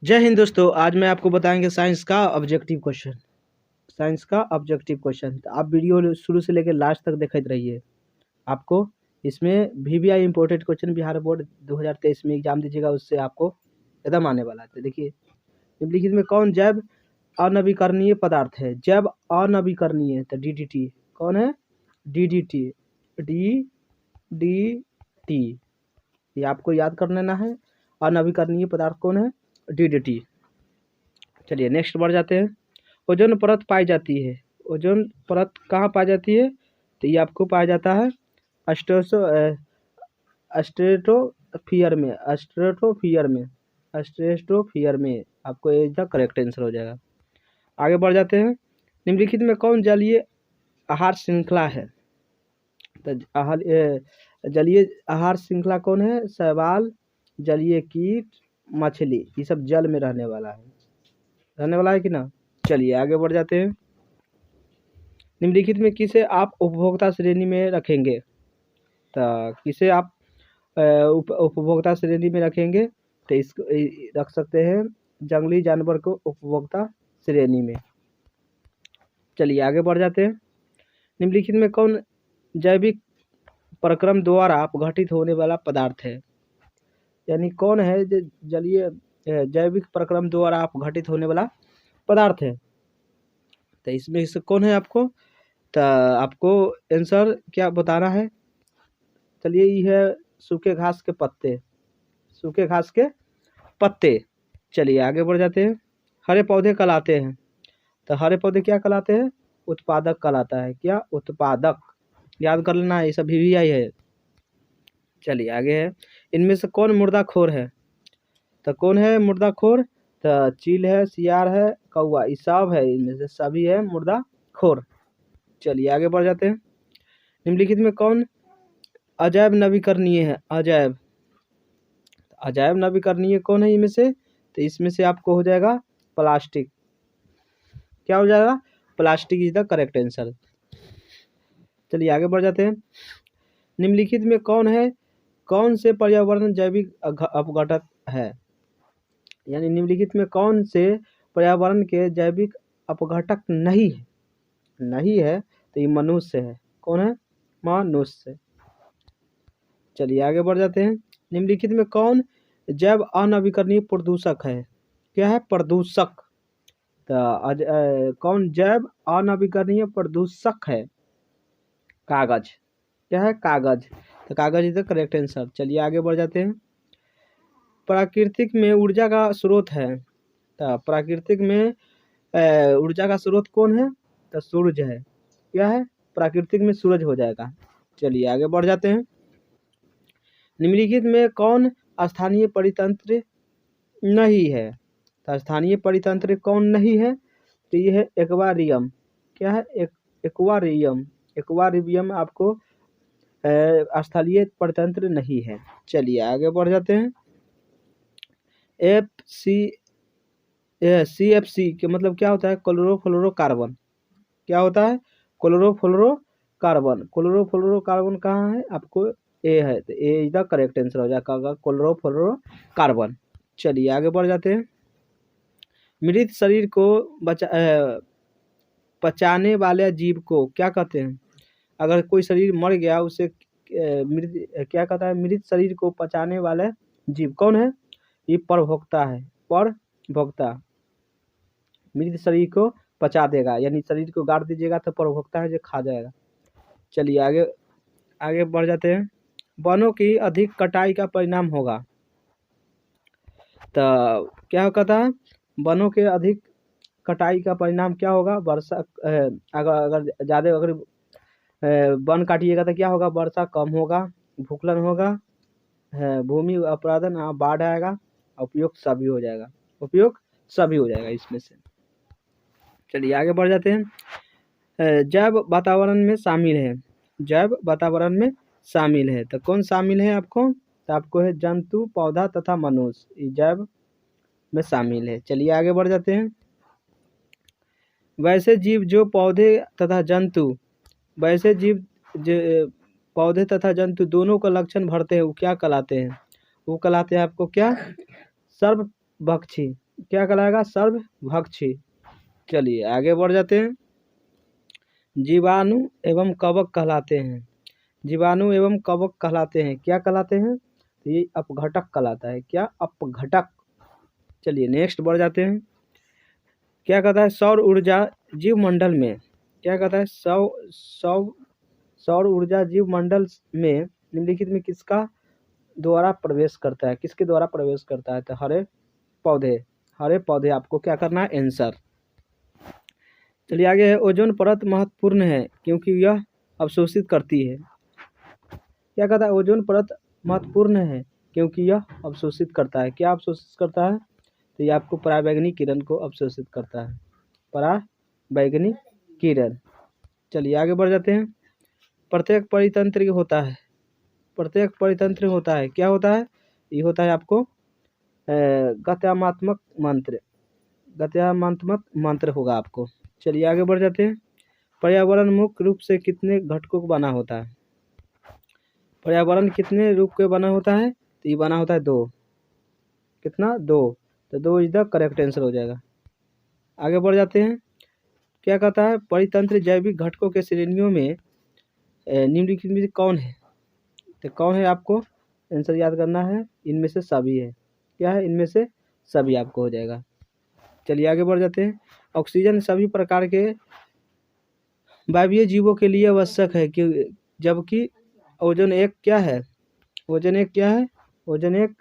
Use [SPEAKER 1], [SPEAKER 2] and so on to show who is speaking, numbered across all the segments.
[SPEAKER 1] जय हिंद दोस्तों। आज मैं आपको बताएंगे साइंस का ऑब्जेक्टिव क्वेश्चन। तो आप वीडियो शुरू से लेकर लास्ट तक देखते रहिए। आपको इसमें VBI imported question Bihar board 2023 में एग्जाम दीजिएगा, उससे आपको एकदम आने वाला है। तो देखिए, निम्नलिखित में कौन जैव अनवीकरणीय पदार्थ है? जैव अनवीकरणीय, तो DDT कौन है? DDT। DDT ये आपको याद कर लेना है। अनवीकरणीय पदार्थ कौन है? DDT। चलिए नेक्स्ट बढ़ जाते हैं। ओजोन परत पाई जाती है। ओजोन परत कहाँ पाई जाती है? तो ये आपको पाया जाता है स्ट्रेटोस्फियर में आपको इज द करेक्ट आंसर हो जाएगा। आगे बढ़ जाते हैं। निम्नलिखित में कौन जलीय आहार श्रृंखला है? तो जलीय आहार श्रृंखला कौन है? शैवाल, जलीय कीट, मछली, ये सब जल में रहने वाला है कि ना। चलिए आगे बढ़ जाते हैं। निम्नलिखित में किसे आप उपभोक्ता श्रेणी में रखेंगे? तो किसे आप उपभोक्ता श्रेणी में रखेंगे? तो इसको रख सकते हैं जंगली जानवर को उपभोक्ता श्रेणी में। चलिए आगे बढ़ जाते हैं। निम्नलिखित में कौन जैविक प्रक्रम द्वारा अपघटित होने वाला पदार्थ है? यानी कौन है जो जलीय जैविक प्रक्रम द्वारा अपघटित होने वाला पदार्थ है? तो इसमें से कौन है आपको? तो आपको आंसर क्या बताना है? चलिए ये है सूखे घास के पत्ते। चलिए आगे बढ़ जाते हैं। हरे पौधे कहलाते हैं। तो हरे पौधे क्या कहलाते हैं? उत्पादक कहलाता है। क्या? उत्पादक। याद कर लेना है, ये सब VBI है। चलिए आगे है। इनमें से कौन मुर्दाखोर है? तो कौन है मुर्दाखोर? तो चील है, सियार है, कौवा, ये सब है, इनमें से सभी है मुर्दाखोर। चलिए आगे बढ़ जाते हैं। निम्नलिखित में कौन अजैव नवीकरणीय है? अजैव नवीकरणीय कौन है इनमें से? तो इसमें से आपको हो जाएगा प्लास्टिक। क्या हो जाएगा? Plastic is the correct answer. चलिए आगे बढ़ जाते हैं। निम्नलिखित में कौन से पर्यावरण जैविक अपघटक है? यानी निम्नलिखित में कौन से पर्यावरण के जैविक अपघटक नहीं है? तो ये मनुष्य है। कौन है? मनुष्य। चलिए आगे बढ़ जाते हैं। निम्नलिखित में कौन जैव अनवीकरणीय प्रदूषक है? क्या है? प्रदूषक। तो कौन जैव अनवीकरणीय प्रदूषक है? कागज। क्या है? कागज। तो कागज इज द करेक्ट आंसर। चलिए आगे बढ़ जाते हैं। प्राकृतिक में ऊर्जा का स्रोत है। तो प्राकृतिक में ऊर्जा का स्रोत कौन है? तो सूरज है। क्या है? प्राकृतिक में सूरज हो जाएगा। चलिए आगे बढ़ जाते हैं। निम्नलिखित में कौन स्थानीय परितंत्र नहीं है? तो स्थानीय परितंत्र कौन नहीं है? तो ये है एक्वारियम। क्या है? एक्वारियम आपको स्थलीय परितंत्र नहीं है। चलिए आगे बढ़ जाते हैं। CFC के मतलब क्या होता है? क्लोरोफ्लोरोकार्बन। क्या होता है? क्लोरोफ्लोरोकार्बन कहाँ है? आपको ए है, तो ए इज द करेक्ट आंसर हो जाएगा क्लोरोफ्लोरोकार्बन। चलिए आगे बढ़ जाते हैं। मृत शरीर को पचाने वाले जीव को क्या कहते हैं? अगर कोई शरीर मर गया उसे मृत क्या कहता है? मृत शरीर को पचाने वाले जीव कौन है? ये परभोक्ता है। परभोक्ता मृत शरीर को पचा देगा, यानी शरीर को गाड़ दीजिएगा तो परभोक्ता है जो खा जाएगा। चलिए आगे बढ़ जाते हैं। वनों की अधिक कटाई का परिणाम होगा। तो क्या कहता है? वनों के अधिक कटाई का परिणाम क्या होगा? वर्षा अगर ज़्यादा वन काटिएगा तो क्या होगा? वर्षा कम होगा, भूस्खलन होगा, भूमि अपरदन, बाढ़ आएगा, उपयोग सभी हो जाएगा। इसमें से। चलिए आगे बढ़ जाते हैं। जैव वातावरण में शामिल है। तो कौन शामिल है आपको? तो आपको है जंतु, पौधा तथा मनुष्य, जैव में शामिल है। चलिए आगे बढ़ जाते हैं। वैसे जीव जो पौधे तथा जंतु दोनों का लक्षण भरते हैं, वो क्या कहलाते हैं? वो कहलाते हैं आपको क्या? सर्वभक्षी। क्या कहलाएगा? सर्वभक्षी। चलिए आगे बढ़ जाते हैं। जीवाणु एवं कवक कहलाते हैं। जीवाणु एवं कवक कहलाते हैं, क्या कहलाते हैं? तो ये अपघटक कहलाता है। क्या? अपघटक। चलिए नेक्स्ट बढ़ जाते हैं। क्या कहता है? सौर ऊर्जा जीव मंडल में, क्या कहता है? सौर ऊर्जा जीव मंडल में निम्नलिखित में किसका द्वारा प्रवेश करता है? किसके द्वारा प्रवेश करता है? तो हरे पौधे। हरे पौधे आपको क्या करना है? आंसर। चलिए आगे है। ओजोन परत महत्वपूर्ण है क्योंकि यह अवशोषित करती है। क्या कहता है? ओजोन परत महत्वपूर्ण है क्योंकि यह अवशोषित करता है। क्या अवशोषित करता है? तो ये आपको पराबैंगनी किरण को अवशोषित करता है। पराबैंगनी किरण। चलिए आगे बढ़ जाते हैं। प्रत्येक परितंत्र होता है। प्रत्येक परितंत्र होता है, क्या होता है? ये होता है आपको गत्यात्मक मंत्र। गत्यात्मक मंत्र होगा आपको। चलिए आगे बढ़ जाते हैं। पर्यावरण मुख्य रूप से कितने घटकों को बना होता है? पर्यावरण कितने रूप के बना होता है? तो ये बना होता है 2। कितना? 2। तो 2 इज द करेक्ट आंसर हो जाएगा। आगे बढ़ जाते हैं। क्या कहता है? परितंत्र जैविक घटकों के श्रेणियों में निम्नलिखित में कौन है? तो कौन है? आपको आंसर याद करना है। इनमें से सभी है। क्या है? इनमें से सभी आपको हो जाएगा। चलिए आगे बढ़ जाते हैं। ऑक्सीजन सभी प्रकार के वायवीय जीवों के लिए आवश्यक है कि जबकि ओजोन एक क्या है? ओजोन एक क्या है? ओजोन एक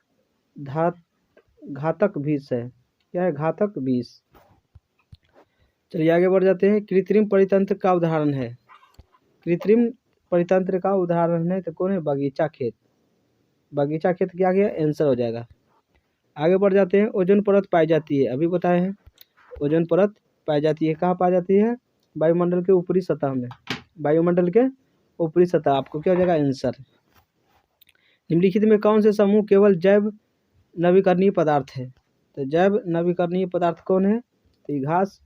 [SPEAKER 1] घातक विष है। क्या है? घातक विष। चलिए आगे बढ़ जाते हैं। कृत्रिम परितंत्र का उदाहरण है। कृत्रिम परितंत्र का उदाहरण है तो कौन है? बगीचा खेत। बगीचा खेत क्या गया? आंसर हो जाएगा। आगे बढ़ जाते हैं। ओजोन परत पाई जाती है, अभी बताए हैं। ओजोन परत पाई जाती है कहाँ पाई जाती है? वायुमंडल के ऊपरी सतह में। वायुमंडल के ऊपरी सतह। आपको क्या हो जाएगा? आंसर। निम्नलिखित में कौन से समूह केवल जैव नवीकरणीय पदार्थ है? तो जैव नवीकरणीय पदार्थ कौन है? तो घास,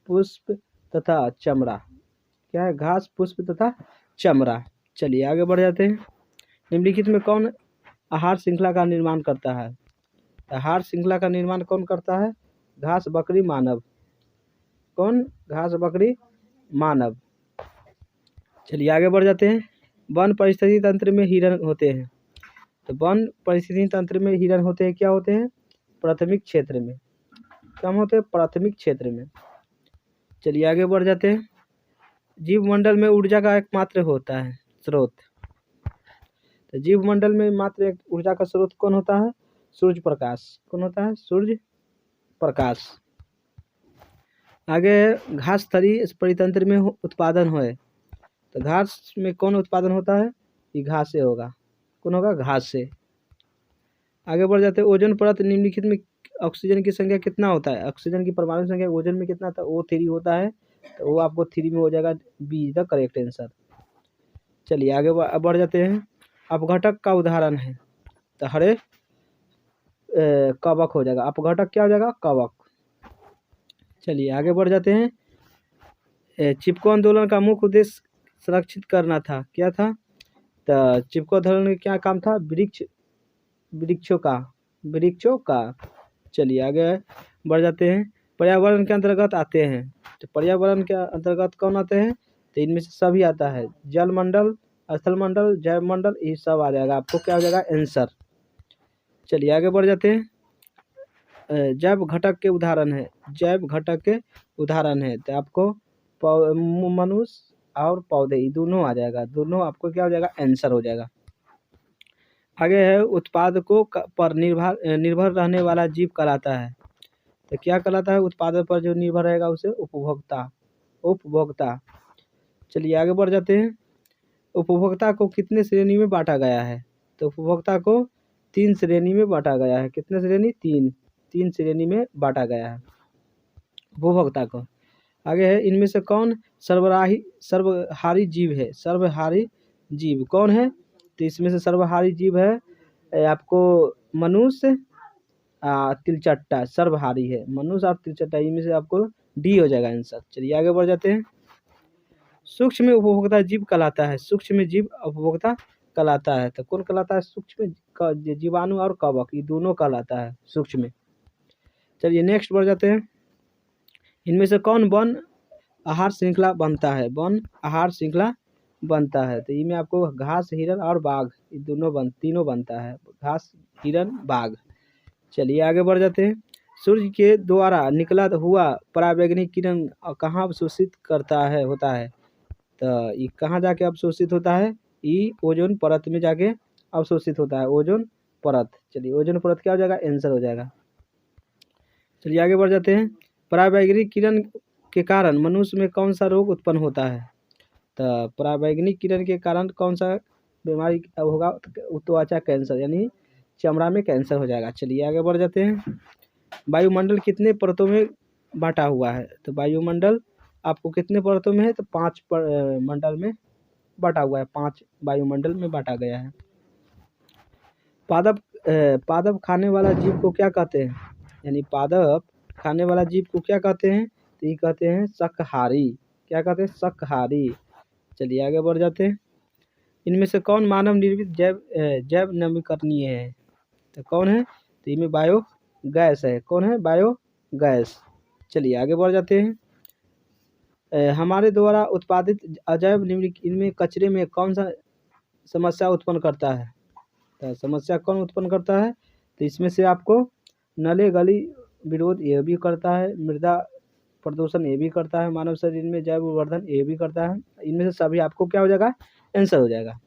[SPEAKER 1] पुष्प तथा चमड़ा। क्या है? घास, पुष्प तथा चमड़ा। चलिए आगे बढ़ जाते हैं। निम्नलिखित में कौन आहार श्रृंखला का निर्माण करता है? आहार श्रृंखला का निर्माण कौन करता है? घास, बकरी, मानव। कौन? घास, बकरी, मानव। चलिए आगे बढ़ जाते हैं। वन परिस्थिति तंत्र में हिरण होते हैं। तो वन परिस्थिति तंत्र में हिरण होते हैं, क्या होते हैं? प्राथमिक क्षेत्र में। कम होते हैं? प्राथमिक क्षेत्र में। चलिए आगे बढ़ जाते हैं। जीव मंडल में ऊर्जा का एकमात्र होता है स्रोत। तो जीव मंडल में मात्र एक ऊर्जा का स्रोत कौन होता है? सूर्य प्रकाश। कौन होता है? सूर्य प्रकाश। आगे घास थली इस परितंत्र में उत्पादन है। तो घास में कौन उत्पादन होता है? ये घास से होगा। कौन होगा? घास से। आगे बढ़ जाते हैं। ओजोन परत निम्नलिखित में ऑक्सीजन की संख्या कितना होता है? ऑक्सीजन की परमाणु संख्या ओजोन में कितना था? O3 होता है। तो वो आपको 3 में हो जाएगा। B is the correct answer. चलिए आगे बढ़ जाते हैं। अपघटक का उदाहरण है तो हरे कवक हो जाएगा। अपघटक क्या हो जाएगा? कवक। चलिए आगे बढ़ जाते हैं। चिपको आंदोलन का मुख्य उद्देश्य संरक्षित करना था, क्या था? तो चिपको आंदोलन का क्या काम था? वृक्षों का। चलिए आगे बढ़ जाते हैं। पर्यावरण के अंतर्गत आते हैं। तो पर्यावरण के अंतर्गत कौन आते हैं? तो इनमें से सभी आता है। जल मंडल, स्थल मंडल, जैव मंडल, ये सब आ जाएगा। आपको क्या हो जाएगा? आंसर। चलिए आगे बढ़ जाते हैं। जैव घटक के उदाहरण है। जैव घटक के उदाहरण है तो आपको मनुष्य और पौधे, ये दोनों आ जाएगा। दोनों आपको क्या हो जाएगा? आंसर हो जाएगा। आगे है उत्पादकों पर निर्भर रहने वाला जीव कहलाता है। तो क्या कहलाता है? उत्पादन पर जो निर्भर रहेगा उसे उपभोक्ता। चलिए आगे बढ़ जाते हैं। उपभोक्ता को कितने श्रेणी में बांटा गया है? तो उपभोक्ता को 3 श्रेणी में बांटा गया है। कितने श्रेणी? 3 श्रेणी में बांटा गया है उपभोक्ता को। आगे है। इनमें से कौन सर्वहारी जीव है? सर्वहारी जीव कौन है? तो इसमें से सर्वहारी जीव है आपको मनुष्य, तिलचट्टा सर्वहारी है। मनुष्य और तिलचट्टा, इनमें से आपको डी हो जाएगा आंसर। चलिए आगे बढ़ जाते हैं। सूक्ष्म उपभोक्ता जीव कहलाता है। सूक्ष्म जीव उपभोक्ता कहलाता है तो कौन कहलाता है? सूक्ष्म जीवाणु और कवक, ये दोनों कहलाता है सूक्ष्म। चलिए नेक्स्ट बढ़ जाते हैं। इनमें से कौन वन आहार श्रृंखला बनता है? वन आहार श्रृंखला बनता है, तो इनमें आपको घास, हिरन और बाघ, ये तीनों बनता है, घास, हिरन, बाघ। चलिए आगे बढ़ जाते हैं। सूर्य के द्वारा निकला हुआ पराबैंगनी किरण कहाँ अवशोषित होता है? तो ये कहाँ जाके अवशोषित होता है? ये ओजोन परत में जाके अवशोषित होता है, ओजोन परत। चलिए ओजोन परत क्या हो जाएगा? आंसर हो जाएगा। चलिए आगे बढ़ जाते हैं। पराबैंगनी किरण के कारण मनुष्य में कौन सा रोग उत्पन्न होता है? तो पराबैंगनी किरण के कारण कौन सा बीमारी होगा? त्वचा कैंसर, यानी चमड़ा में कैंसर हो जाएगा। चलिए आगे बढ़ जाते हैं। वायुमंडल कितने परतों में बांटा हुआ है? तो वायुमंडल आपको कितने परतों में है? तो 5 मंडल में बांटा हुआ है, 5 वायुमंडल में बांटा गया है। पादप खाने वाला जीव को क्या कहते हैं? यानी पादप खाने वाला जीव को क्या कहते हैं? तो ये कहते हैं शाकाहारी। क्या कहते हैं? शाकाहारी। चलिए आगे बढ़ जाते हैं। इनमें से कौन मानव निर्मित जैव नवीकरणीय है? तो कौन है? तो इनमें बायो गैस है। कौन है? Bio gas. चलिए आगे बढ़ जाते हैं। हमारे द्वारा उत्पादित अजैव निम्नलिखित इनमें कचरे में कौन सा समस्या उत्पन्न करता है? तो समस्या कौन उत्पन्न करता है? तो इसमें से आपको नले गली विरोध ये भी करता है, मृदा प्रदूषण ये भी करता है, मानव शरीर में जैव वर्धन ये भी करता है। इनमें से सभी आपको क्या हो जाएगा? आंसर हो जाएगा।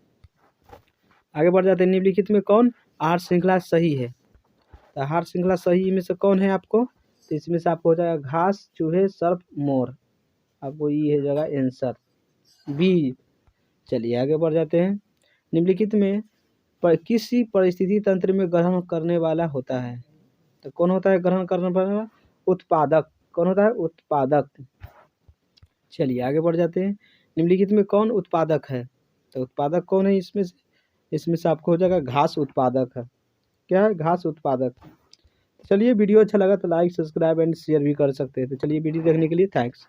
[SPEAKER 1] आगे बढ़ जाते हैं। निम्नलिखित में कौन आहार श्रृंखला सही है? तो आहार श्रृंखला सही इनमें से कौन है आपको? तो इसमें से आपको हो जाएगा घास, चूहे, सर्प, मोर। आपको ये हो जाएगा आंसर बी। चलिए आगे बढ़ जाते हैं। निम्नलिखित में किसी परिस्थिति तंत्र में ग्रहण करने वाला होता है? तो कौन होता है ग्रहण करने वाला? उत्पादक। कौन होता है? उत्पादक। चलिए आगे बढ़ जाते हैं। निम्नलिखित में कौन उत्पादक है? तो उत्पादक कौन है इसमें से? इसमें से आपको हो जाएगा घास उत्पादक है। क्या है? घास उत्पादक। चलिए वीडियो अच्छा लगा तो लाइक, सब्सक्राइब एंड शेयर भी कर सकते हैं। तो चलिए वीडियो देखने के लिए थैंक्स।